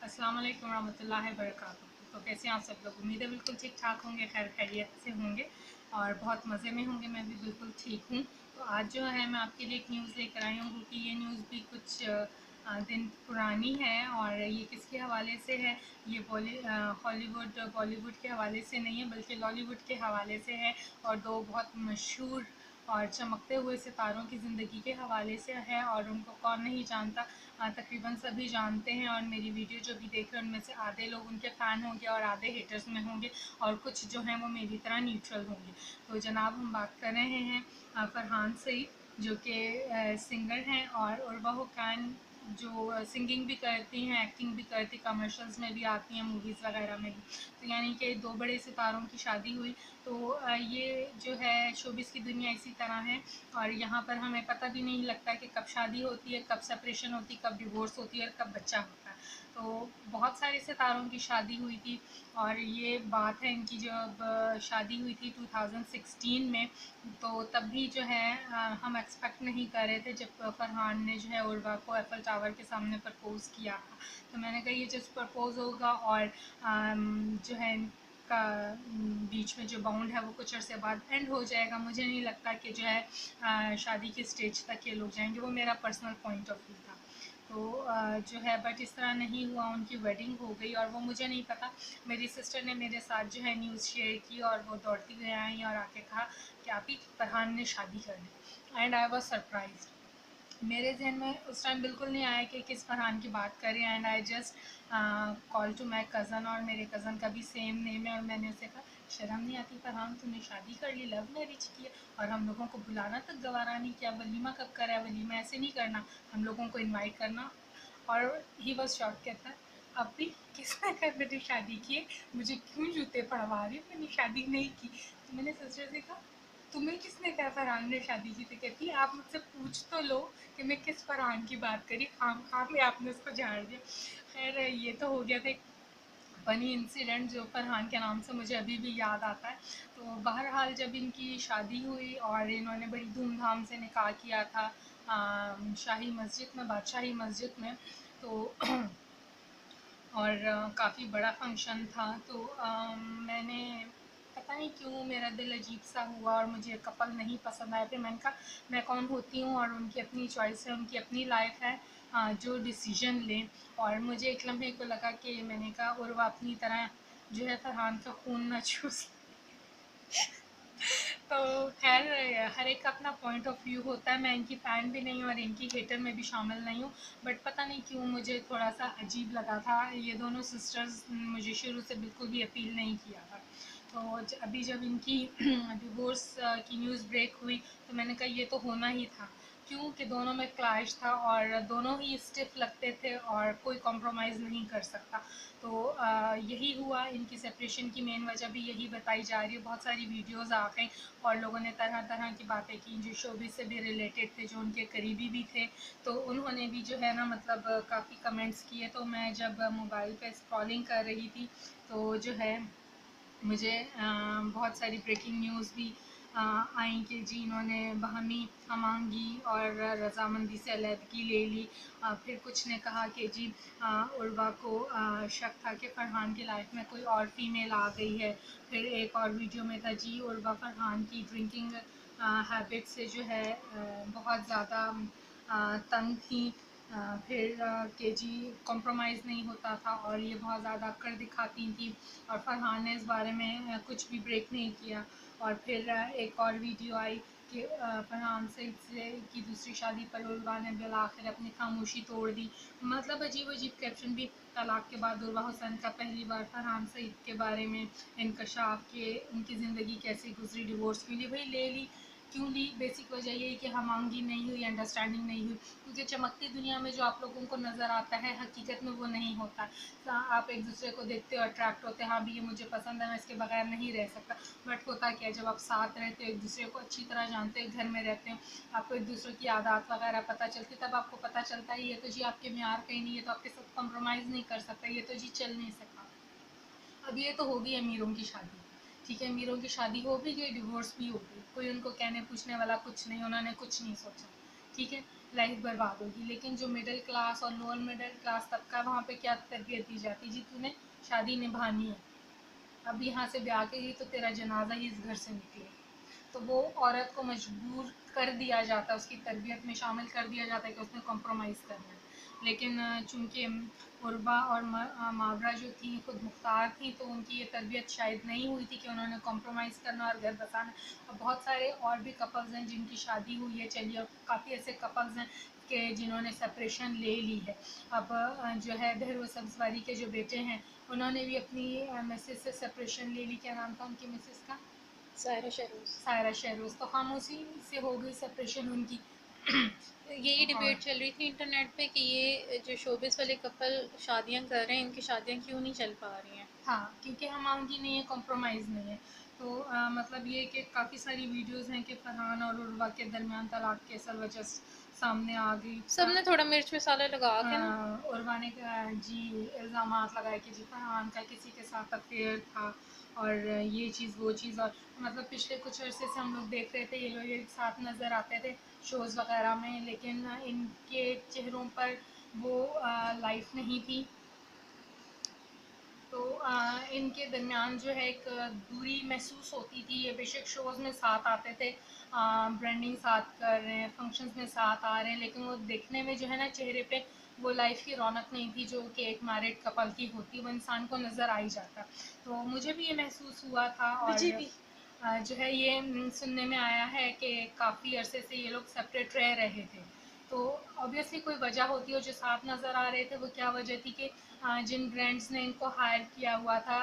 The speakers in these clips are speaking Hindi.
अस्सलाम वालेकुम रहमतुल्लाहि वबरकातुहू। तो कैसे हैं आप सब लोग? उम्मीद है बिल्कुल ठीक ठाक होंगे, खैर खैरियत से होंगे और बहुत मज़े में होंगे। मैं भी बिल्कुल ठीक हूँ। तो आज जो है मैं आपके लिए एक न्यूज़ लेकर आई हूँ, क्योंकि ये न्यूज़ भी कुछ दिन पुरानी है। और ये किसके हवाले से है? ये हॉलीवुड बॉलीवुड के हवाले से नहीं है, बल्कि लॉलीवुड के हवाले से है। और दो बहुत मशहूर और चमकते हुए सितारों की ज़िंदगी के हवाले से है, और उनको कौन नहीं जानता। तकरीबन सभी जानते हैं, और मेरी वीडियो जो भी देख रहे हैं उनमें से आधे लोग उनके फ़ैन होंगे और आधे हेटर्स में होंगे, और कुछ जो हैं वो मेरी तरह न्यूट्रल होंगे। तो जनाब, हम बात कर रहे हैं फरहान सईद, जो कि सिंगर हैं, और उर्वा हुक्कान, जो सिंगिंग भी करती हैं, एक्टिंग भी करती, कमर्शियल्स में भी आती हैं, मूवीज़ वगैरह में भी। तो यानी कि दो बड़े सितारों की शादी हुई। तो ये जो है शोबिस की दुनिया इसी तरह है, और यहाँ पर हमें पता भी नहीं लगता कि कब शादी होती है, कब सेपरेशन होती है, कब डिवोर्स होती है और कब बच्चा होता है। तो बहुत सारे सितारों की शादी हुई थी, और ये बात है इनकी जब शादी हुई थी 2016 में। तो तब भी जो है हम एक्सपेक्ट नहीं कर रहे थे, जब फरहान ने जो है उर्वा को एफएल टावर के सामने प्रपोज़ किया था। तो मैंने कहा ये जस्ट प्रपोज़ होगा, और जो है का बीच में जो बाउंड है वो कुछ अर्से बाद एंड हो जाएगा। मुझे नहीं लगता कि जो है शादी के स्टेज तक ये लोग जाएंगे। वो मेरा पर्सनल पॉइंट ऑफ व्यू था। तो जो है बट इस तरह नहीं हुआ, उनकी वेडिंग हो गई, और वो मुझे नहीं पता। मेरी सिस्टर ने मेरे साथ जो है न्यूज़ शेयर की, और वो दौड़ती हुई आई और आके कहा कि आप ही फरहान ने शादी कर ली। And I was surprise. मेरे जहन में उस टाइम बिल्कुल नहीं आया कि किस फरहान की बात करें। And I just call to my cousin, और मेरे कज़न का भी सेम नेम है, और मैंने उसे कहा शर्म नहीं आती फरहान, तूने शादी कर ली, लव मैरिज की है, और हम लोगों को बुलाना तक गवारा नहीं किया, वलीमा कब करा है? वलीमा ऐसे नहीं करना, हम लोगों को इनवाइट करना। और ही वॉज शॉक, कहता है अब भी किसने कर मैंने शादी की है, मुझे क्यों जूते पड़वा रही, मैंने शादी नहीं की। तो मैंने सिस्टर से कहा तुम्हें किसने कहा फरहान ने शादी की? थी कहती आप मुझसे पूछ तो लो कि मैं किस फरहान की बात करी, खाम खाम में आपने उसको झाड़ दिया। खैर ये तो हो गया था एक फनी इंसिडेंट, जो फरहान के नाम से मुझे अभी भी याद आता है। तो बहरहाल जब इनकी शादी हुई और इन्होंने बड़ी धूमधाम से निकाह किया था शाही मस्जिद में, बादशाही मस्जिद में। तो और काफ़ी बड़ा फंक्शन था। तो मैंने पता नहीं क्यों मेरा दिल अजीब सा हुआ, और मुझे कपल नहीं पसंद आया। फिर मैंने कहा मैं कौन होती हूँ, और उनकी अपनी चॉइस है, उनकी अपनी लाइफ है, जो डिसीजन लें। और मुझे एक लम्हे को लगा कि मैंने कहा और वह अपनी तरह जो है फरहान का खून ना चूस। तो खैर हर एक का अपना पॉइंट ऑफ व्यू होता है। मैं इनकी फ़ैन भी नहीं हूँ और इनकी हेटर में भी शामिल नहीं हूँ, बट पता नहीं क्यों मुझे थोड़ा सा अजीब लगा था। ये दोनों सिस्टर्स मुझे शुरू से बिल्कुल भी अपील नहीं किया था। तो अभी जब इनकी डिवोर्स की न्यूज़ ब्रेक हुई, तो मैंने कहा ये तो होना ही था, क्योंकि दोनों में क्लैश था, और दोनों ही स्टिफ लगते थे, और कोई कॉम्प्रोमाइज़ नहीं कर सकता। तो यही हुआ। इनकी सेपरेशन की मेन वजह भी यही बताई जा रही है। बहुत सारी वीडियोज़ आ गई, और लोगों ने तरह तरह की बातें की, जो शोबिज़ से भी रिलेटेड थे, जो उनके करीबी भी थे। तो उन्होंने भी जो है ना, मतलब काफ़ी कमेंट्स किए। तो मैं जब मोबाइल पे स्क्रॉलिंग कर रही थी, तो जो है मुझे बहुत सारी ब्रेकिंग न्यूज़ भी आई कि जी इन्होंने बाहमी हमांगी और रजामंदी से अलहदगी ले ली। फिर कुछ ने कहा कि जी उर्वा को शक था कि फरहान की लाइफ में कोई और फीमेल आ गई है। फिर एक और वीडियो में था जी उर्वा फरहान की ड्रिंकिंग हैबिट से जो है बहुत ज़्यादा तंग थी। फिर के जी कॉम्प्रोमाइज़ नहीं होता था, और ये बहुत ज़्यादा अक्कड़ दिखाती थी, और फरहान ने इस बारे में कुछ भी ब्रेक नहीं किया। और फिर एक और वीडियो आई कि फरहान सईद से की दूसरी शादी पर उर्वा ने बिल आखिर अपनी खामोशी तोड़ दी। मतलब अजीब अजीब कैप्शन भी। तलाक के बाद उर्वा हुसैन का पहली बार फरहान सईद के बारे में इंकशाफ के उनकी ज़िंदगी कैसी गुजरी, डिवोर्स क्यों ली, भाई ले ली, क्यों ली? बेसिक वजह यही कि हमांगी नहीं हुई, अंडरस्टैंडिंग नहीं हुई। क्योंकि चमकती दुनिया में जो आप लोगों को नज़र आता है, हकीकत में वो नहीं होता। आप एक दूसरे को देखते हो, अट्रैक्ट होते हैं, हाँ भी ये मुझे पसंद है, मैं इसके बगैर नहीं रह सकता। बट होता क्या है, जब आप साथ रहते हो, एक दूसरे को अच्छी तरह जानते हो, घर में रहते हो, आपको एक दूसरे की आदत वगैरह पता चलती, तब आपको पता चलता है ये तो जी आपके म्यार का ही नहीं, ये तो आपके साथ कॉम्प्रोमाइज़ नहीं कर सकता, ये तो जी चल नहीं सकता। अब ये तो होगी अमीरों की शादी, ठीक है, अमीरों की शादी हो भी गई, डिवोर्स भी हो गई, कोई उनको कहने पूछने वाला कुछ नहीं, उन्होंने कुछ नहीं सोचा, ठीक है। लाइफ बर्बाद होगी। लेकिन जो मिडिल क्लास और लोअर मिडिल क्लास तबका, वहाँ पे क्या तरबियत दी जाती जी, तूने शादी निभानी है, अब यहाँ से ब्याह के ही तो तेरा जनाजा ही इस घर से निकले। तो वो औरत को मजबूर कर दिया जाता है, उसकी तरबियत में शामिल कर दिया जाता है कि उसने कॉम्प्रोमाइज़ करना है। लेकिन चूँकि उर्वा और मावरा जो थी खुद मुख्तार थी, तो उनकी ये तरबियत शायद नहीं हुई थी कि उन्होंने कॉम्प्रोमाइज़ करना और घर बसाना। और बहुत सारे और भी कपल्स हैं जिनकी शादी हुई है, चलिए, और काफ़ी ऐसे कपल्स हैं कि जिन्होंने सेपरेशन ले ली है। अब जो है बहरोज़ सब्ज़वारी के जो बेटे हैं, उन्होंने भी अपनी मिसेज से सेपरेशन ले ली। क्या नाम था उनकी मिसेज का? सायरा शहरोज। सायरा शहरोज़। तो खामोशी से हो गई सेपरेशन उनकी। यही और डिबेट चल रही थी इंटरनेट पे कि ये जो शोबिस वाले कपल शादियां कर रहे हैं, इनकी शादियां क्यों नहीं चल पा रही हैं। हाँ, क्योंकि हमाऊंगी नहीं है, कॉम्प्रोमाइज़ नहीं है। तो मतलब ये कि काफ़ी सारी वीडियोज़ हैं कि फरहान और उर्वा के दरमियान तलाक की असल वजह सामने आ गई। सबने थोड़ा मिर्च मसाला लगा के ना। उर्वा ने जी इल्ज़ामात लगाए कि जी फरहान का किसी के साथ अफेयर था, और ये चीज़ वो चीज़। और मतलब पिछले कुछ अरसे से हम लोग देख रहे थे ये लोग एक साथ नज़र आते थे शोज़ वगैरह में, लेकिन इनके चेहरों पर वो लाइफ नहीं थी। तो इनके दरमियान जो है एक दूरी महसूस होती थी। ये बेशक शोज़ में साथ आते थे, ब्रांडिंग साथ कर रहे हैं, फंक्शंस में साथ आ रहे हैं, लेकिन वो देखने में जो है ना चेहरे पे वो लाइफ की रौनक नहीं थी जो कि एक मैरिड कपल की होती, वो इंसान को नज़र आ ही जाता। तो मुझे भी ये महसूस हुआ था। और मुझे भी। जो है ये सुनने में आया है कि काफ़ी अरसे से ये लोग सेपरेट रह रहे थे। तो ऑब्वियसली कोई वजह होती है, जो साथ नज़र आ रहे थे वो क्या वजह थी कि जिन ब्रांड्स ने इनको हायर किया हुआ था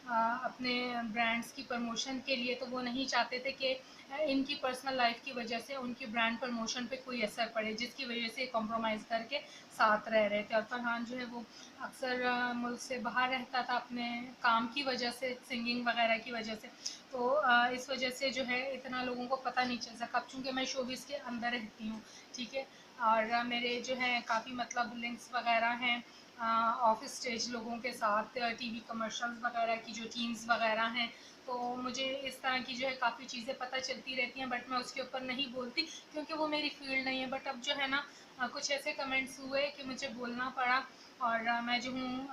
अपने ब्रांड्स की प्रमोशन के लिए, तो वो नहीं चाहते थे कि इनकी पर्सनल लाइफ की वजह से उनकी ब्रांड प्रमोशन पे कोई असर पड़े, जिसकी वजह से कॉम्प्रोमाइज़ करके साथ रह रहे थे। और फरहान जो है वो अक्सर मुल्क से बाहर रहता था अपने काम की वजह से, सिंगिंग वगैरह की वजह से। तो इस वजह से जो है इतना लोगों को पता नहीं चल सका। अब चूँकि मैं शोबिज़ के अंदर रहती हूँ, ठीक है, और मेरे जो है काफ़ी मतलब लिंक्स वगैरह हैं ऑफिस स्टेज लोगों के साथ, टीवी कमर्शियल्स वगैरह की जो टीम्स वगैरह हैं। तो मुझे इस तरह की जो है काफ़ी चीज़ें पता चलती रहती हैं, बट मैं उसके ऊपर नहीं बोलती क्योंकि वो मेरी फील्ड नहीं है। बट अब जो है ना कुछ ऐसे कमेंट्स हुए कि मुझे बोलना पड़ा, और मैं जो हूँ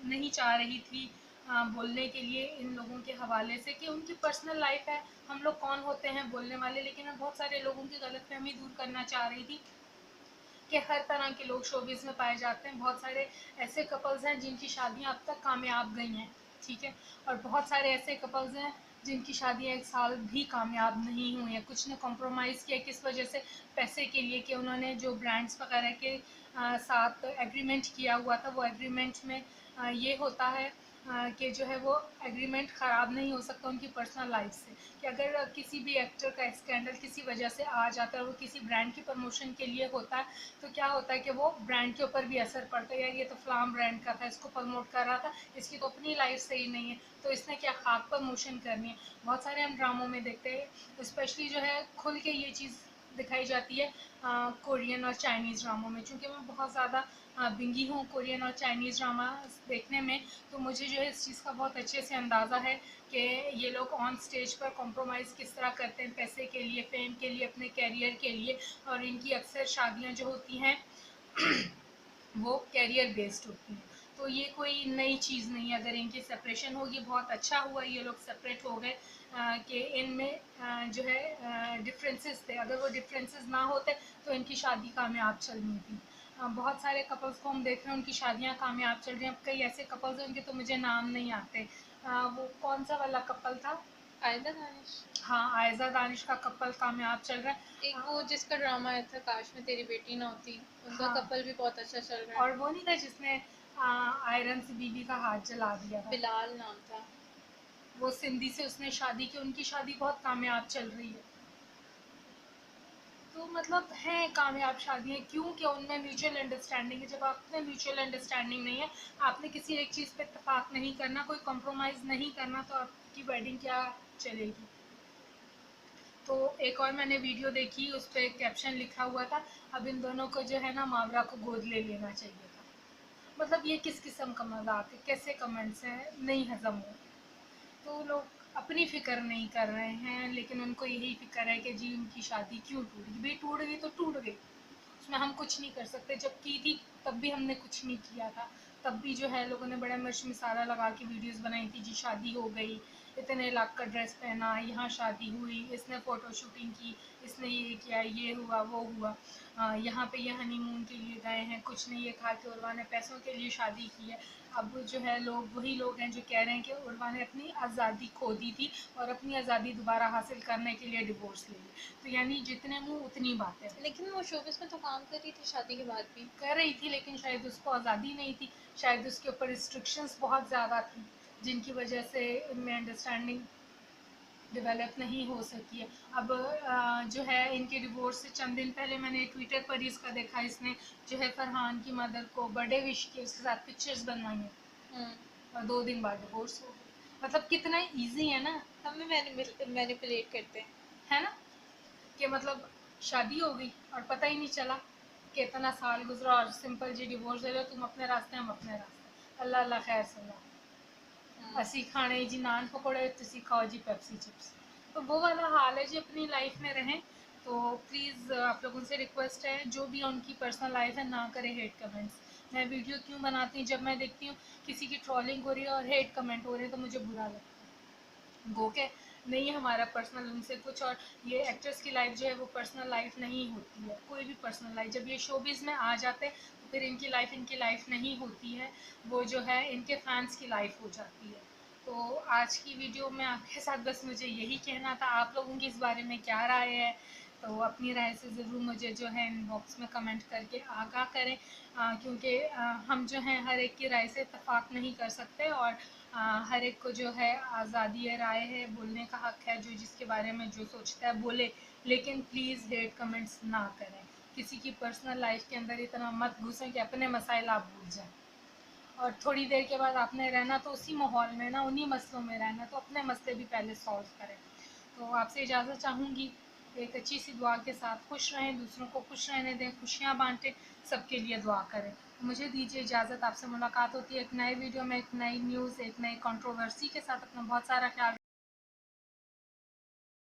नहीं चाह रही थी बोलने के लिए इन लोगों के हवाले से कि उनकी पर्सनल लाइफ है, हम लोग कौन होते हैं बोलने वाले। लेकिन मैं बहुत सारे लोगों की गलतफहमी दूर करना चाह रही थी कि हर तरह के लोग शोबिज़ में पाए जाते हैं। बहुत सारे ऐसे कपल्स हैं जिनकी शादियां अब तक कामयाब गई हैं, ठीक है, और बहुत सारे ऐसे कपल्स हैं जिनकी शादियां एक साल भी कामयाब नहीं हुई हैं। कुछ ने कॉम्प्रोमाइज़ किया, किस वजह से? पैसे के लिए, कि उन्होंने जो ब्रांड्स वगैरह के साथ एग्रीमेंट किया हुआ था, वो एग्रीमेंट में ये होता है कि जो है वो एग्रीमेंट ख़राब नहीं हो सकता उनकी पर्सनल लाइफ से। कि अगर किसी भी एक्टर का स्कैंडल किसी वजह से आ जाता है और वो किसी ब्रांड की प्रमोशन के लिए होता है, तो क्या होता है कि वो ब्रांड के ऊपर भी असर पड़ता है। यार ये तो फ़लाँ ब्रांड का था, इसको प्रमोट कर रहा था, इसकी तो अपनी लाइफ सही नहीं है, तो इसने क्या खाक प्रमोशन करनी है। बहुत सारे हम ड्रामों में देखते हैं, स्पेशली जो है खुल के ये चीज़ दिखाई जाती है कोरियन और चाइनीज़ ड्रामों में। चूँकि मैं बहुत ज़्यादा बिंगी हूँ कोरियन और चाइनीज़ ड्रामा देखने में, तो मुझे जो है इस चीज़ का बहुत अच्छे से अंदाज़ा है कि ये लोग ऑन स्टेज पर कॉम्प्रोमाइज़ किस तरह करते हैं पैसे के लिए, फेम के लिए, अपने कैरियर के लिए। और इनकी अक्सर शादियाँ जो होती हैं वो कैरियर बेस्ड होती हैं। तो ये कोई नई चीज़ नहीं है। अगर इनकी सेपरेशन होगी, बहुत अच्छा हुआ ये लोग सेपरेट हो गए, कि इनमें जो है डिफरेंसेस थे। अगर वो डिफरेंसेस ना होते तो इनकी शादी कामयाब चलनी थी। बहुत सारे कपल्स को हम देख रहे हैं उनकी शादियां कामयाब चल रही हैं। अब कई ऐसे कपल्स हैं उनके तो मुझे नाम नहीं आते। वो कौन सा वाला कपल था? आयदा दानिश। हाँ, आयज़ा दानिश का कपल कामयाब चल रहा है। एक वो जिसका ड्रामा आया था काश में तेरी बेटी ना होती, उनका हाँ, कपल भी बहुत अच्छा चल रहा है। और वो नहीं था जिसने आयरन से बीवी का हाथ जला दिया था? बिलाल नाम था। वो सिंधी से उसने शादी की, उनकी शादी बहुत कामयाब चल रही है। तो मतलब हैं कामयाब शादियाँ, क्यों? कि उनमें म्यूचुअल अंडरस्टैंडिंग है। जब आप में म्यूचुअल अंडरस्टैंडिंग नहीं है, आपने किसी एक चीज़ पे इत्तेफाक नहीं करना, कोई कॉम्प्रोमाइज़ नहीं करना, तो आपकी वेडिंग क्या चलेगी? तो एक और मैंने वीडियो देखी, उस पर कैप्शन लिखा हुआ था, अब इन दोनों को जो है ना मावरा को गोद ले लेना चाहिए था। मतलब ये किस किस्म का मजाक है? कैसे कमेंट्स हैं, नहीं हजम हो। तो लोग अपनी फ़िक्र नहीं कर रहे हैं, लेकिन उनको यही फ़िक्र है कि जी उनकी शादी क्यों टूट गई। भाई टूट गई तो टूट गई, उसमें हम कुछ नहीं कर सकते। जब की थी तब भी हमने कुछ नहीं किया था, तब भी जो है लोगों ने बड़ा मिर्च मसाला लगा के वीडियोस बनाई थी, जी शादी हो गई, इतने लाख का ड्रेस पहना, यहाँ शादी हुई, इसने फ़ोटो शूटिंग की, इसने ये किया, ये हुआ, वो हुआ, यहाँ पे ये हनीमून के लिए गए हैं, कुछ नहीं, ये था कि उर्वा ने पैसों के लिए शादी की है। अब जो है लोग वही लोग हैं जो कह रहे हैं कि उर्वा ने अपनी आज़ादी खो दी थी और अपनी आज़ादी दोबारा हासिल करने के लिए डिवोर्स ले ली। तो यानी जितने मुँह उतनी बातें। लेकिन वो शोबिस में तो काम कर रही थी शादी के बाद भी। कर रही थी, लेकिन शायद उसको आज़ादी नहीं थी, शायद उसके ऊपर रिस्ट्रिक्शंस बहुत ज़्यादा थी, जिनकी वजह से इनमें अंडरस्टैंडिंग डेवलप नहीं हो सकी है। अब जो है इनके डिवोर्स से चंद दिन पहले मैंने ट्विटर पर ही इसका देखा, इसने जो है फरहान की मदर को बर्थडे विश की, उसके साथ पिक्चर्स बनवाई हैं और 2 दिन बाद डिवोर्स हो गया। मतलब कितना ईजी है ना, हमें मैनिपुलेट करते हैं, है ना, कि मतलब शादी हो गई और पता ही नहीं चला कि इतना साल गुजरा और सिंपल जी डिवोर्स ले लो, तुम अपने रास्ते हम अपने रास्ते, अल्लाह अल्लाह खैर सल्ला। असी खाने जी नान पकौड़े, तुसी खाओ जी पेप्सी चिप्स। तो वो वाला हाल है जी, अपनी लाइफ में रहें। तो प्लीज़ आप लोगों से रिक्वेस्ट है, जो भी उनकी पर्सनल लाइफ है ना करें हेट कमेंट्स। मैं वीडियो क्यों बनाती हूँ, जब मैं देखती हूँ किसी की ट्रोलिंग हो रही है और हेट कमेंट हो रहे हैं तो मुझे बुरा लगता है। गो के नहीं, हमारा पर्सनल उनसे कुछ, और ये एक्ट्रेस की लाइफ जो है वो पर्सनल लाइफ नहीं होती है, कोई भी पर्सनल लाइफ। जब ये शोबिज़ में आ जाते हैं तो फिर इनकी लाइफ नहीं होती है, वो जो है इनके फैंस की लाइफ हो जाती है। तो आज की वीडियो में आपके साथ बस मुझे यही कहना था। आप लोगों की इस बारे में क्या राय है, तो अपनी राय से ज़रूर मुझे जो है इनबॉक्स में कमेंट करके आगाह करें, क्योंकि हम जो हैं हर एक की राय से इत्तेफाक नहीं कर सकते, और हर एक को जो है आज़ादी राय है, बोलने का हक़ है, जो जिसके बारे में जो सोचता है बोले, लेकिन प्लीज़ हेट कमेंट्स ना करें। किसी की पर्सनल लाइफ के अंदर इतना मत घुसें कि अपने मसाइल आप भूल जाएं, और थोड़ी देर के बाद आपने रहना तो उसी माहौल में ना, उन्हीं मसलों में रहना, तो अपने मसले भी पहले सॉल्व करें। तो आपसे इजाज़त चाहूँगी, एक अच्छी सी दुआ के साथ खुश रहें, दूसरों को खुश रहने दें, खुशियाँ बांटें, सबके लिए दुआ करें। तो मुझे दीजिए इजाज़त, आपसे मुलाकात होती है एक नए वीडियो में, एक नई न्यूज़, एक नई कंट्रोवर्सी के साथ। अपना बहुत सारा ख्याल